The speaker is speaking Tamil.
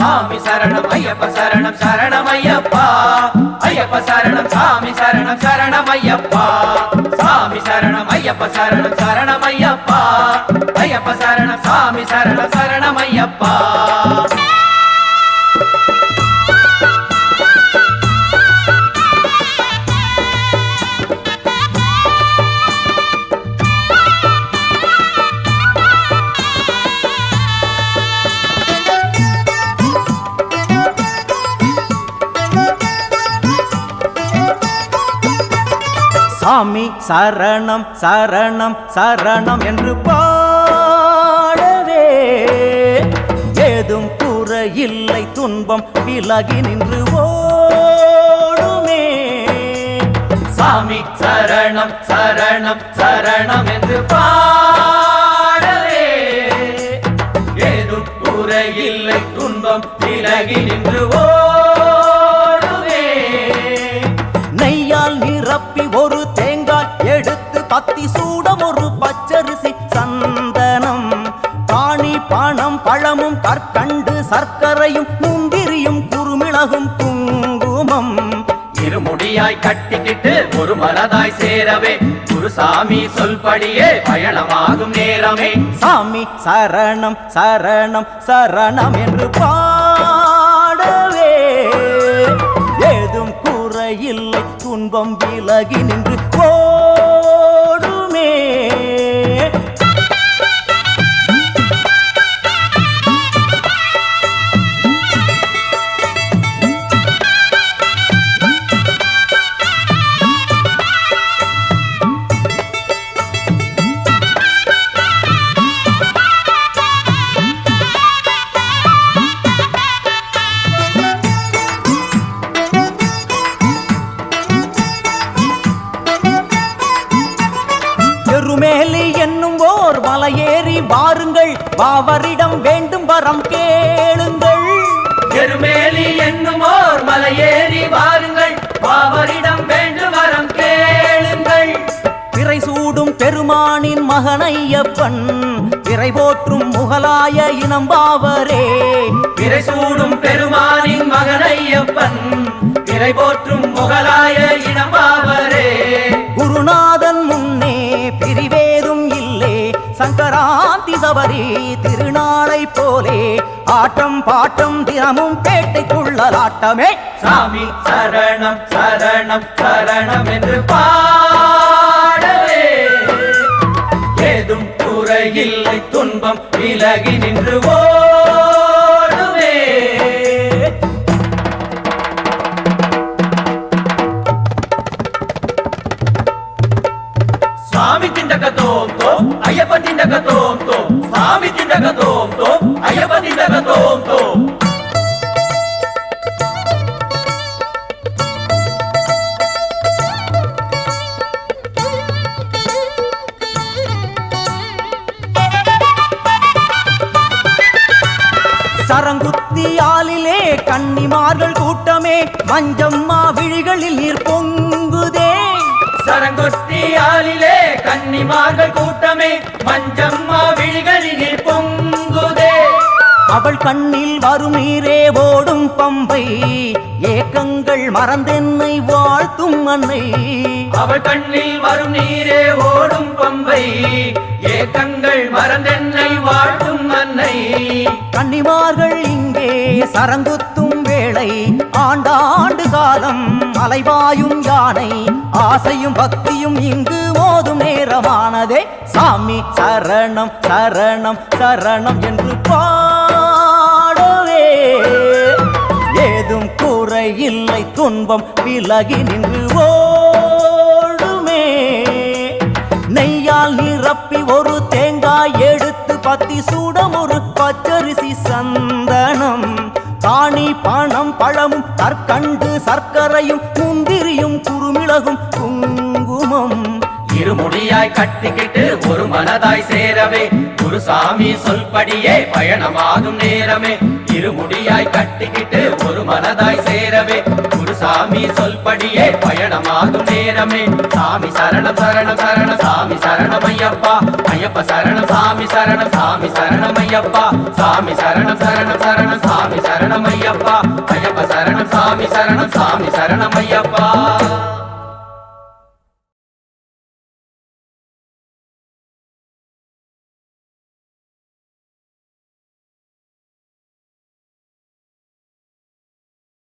சாமி சரணம் ஐயப்ப சரணம் சரணம் ஐயப்பா ஐயப்ப சரணம் சாமி சரணம் சரணம் ஐயப்பா சாமி சரணம் ஐயப்ப சரணம் சரணம் ஐயப்பா ஐயப்ப சரணம் சாமி சரணம் சரணம் ஐயப்பா சாமி சரணம் சரணம் சரணம் என்று பாடவே ஏதும் குறையில்லை துன்பம் விலகி நின்று ஓடுமே சாமி சரணம் சரணம் சரணம் என்று பாடவே ஏதும் குறையில்லை துன்பம் விலகி நின்று ஓடுமே நெய்யால் நிரப்பி ஒரு தேங்காய் எடுத்து பத்தி சூடம் ஒரு பச்சரிசி சந்தனம் காணி பணம் பழமும் கற்கண்டு சர்க்கரையும் முந்திரியும் குறுமிளகும் குங்குமம் இருமுடியாய் கட்டிக்கிட்டு ஒரு மனதாய் சேரவே குருசாமி சொல்படியே பயணமாகும் நேரமே சாமி சரணம் சரணம் சரணம் என்று பாடவே ஏதும் குறையில்லை துன்பம் விலகி நின்று ஓடுமே எருமேலி என்னும் ஓர் மலையேறி வாருங்கள் பாவரிடம் வேண்டும் வரம் கேளுங்கள் எருமேலி என்னும் ஓர் மலையேறி வாருங்கள் பாவரிடம் வேண்டும் வரம் கேளுங்கள் பிறை சூடும் பெருமானின் மகனையப்பன் பிறை போற்றும் முகலாய இனம் பாவரே பிறை சூடும் பெருமானின் மகனையப்பன் பிறை போற்றும் முகலாய இனம் பாவரே குருநாதன் முன்னே பிரிவேதும் இல்லே சங்கராந்தி சபரி திருநாளை போலே ஆட்டம் பாட்டம் தினமும் பேட்டைக்குள்ளலாட்டமே சாமி சரணம் சரணம் சரணம் என்று பாடவே ஏதும் குறையில்லை துன்பம் விலகி நின்று ஓடுவே స్వామి తిండక తోం తోం అయ్యప్ప తిండక తోం తోం స్వామి తిండక తోం తోం అయ్యప్ప తిండక తోం తోం சரங்குத்தியாலிலே கன்னிமார்கள் கூட்டமே மஞ்சம்மா விழிகளில் நீர் பொங்குதே சரங்கொத்தியாலிலே கன்னிமார்கள் கூட்டமே மஞ்சம்மா விழிகளில் பொங்குதே அவள் கண்ணில் வரும் நீரே ஓடும் பம்பை ஏக்கங்கள் மறந்தென்னை வாழ்த்தும் அன்னை அவள் கண்ணில் வரும் நீரே ஓடும் பம்பை ஏக்கங்கள் மறந்தென்னை வாழ்த்தும் அன்னை கன்னிமார்கள் இங்கே சரங்குத்தும் வேளை ஆண்டாண்டு காலம் அலைவாயும் யானை ஆசையும் பக்தியும் இங்கு மோதும் நேரமானதே சாமி சரணம் சரணம் சரணம் என்று பாடவே ஏதும் குறையில்லை துன்பம் விலகி நின்று ஓடுமே நெய்யால் நிரப்பி ஒரு தேங்காய் எடுத்து பத்தி சூடம் ஒரு பச்சரிசி சந்தனம் காணி பணம் பழமும் கற்கண்டு சர்க்கரையும் முந்திரியும் குறுமிளகும் குங்குமம் இருமுடியாய் கட்டிக்கிட்டு ஒரு மனதாய் சேரவே குருசாமி சொல்படியே பயணமாகும் நேரமே இருமுடியாய் கட்டிக்கிட்டு ஒரு மனதாய் சேரவே குருசாமி சொல்படியே பயணமாகும் நேரமே சாமி சரணம் சரணம் சரணம் சாமி சரணம் ஐயப்பா ஐயப்ப சரணம் சாமி சரணம் சாமி சரணம் ஐயப்பா சாமி சரணம் சரணம் சரணம் சாமி சரணம் சரணம் ஐயப்பா ஐயப்ப சரணம் சாமி சரணம் சாமி சரணம் ஐயப்பா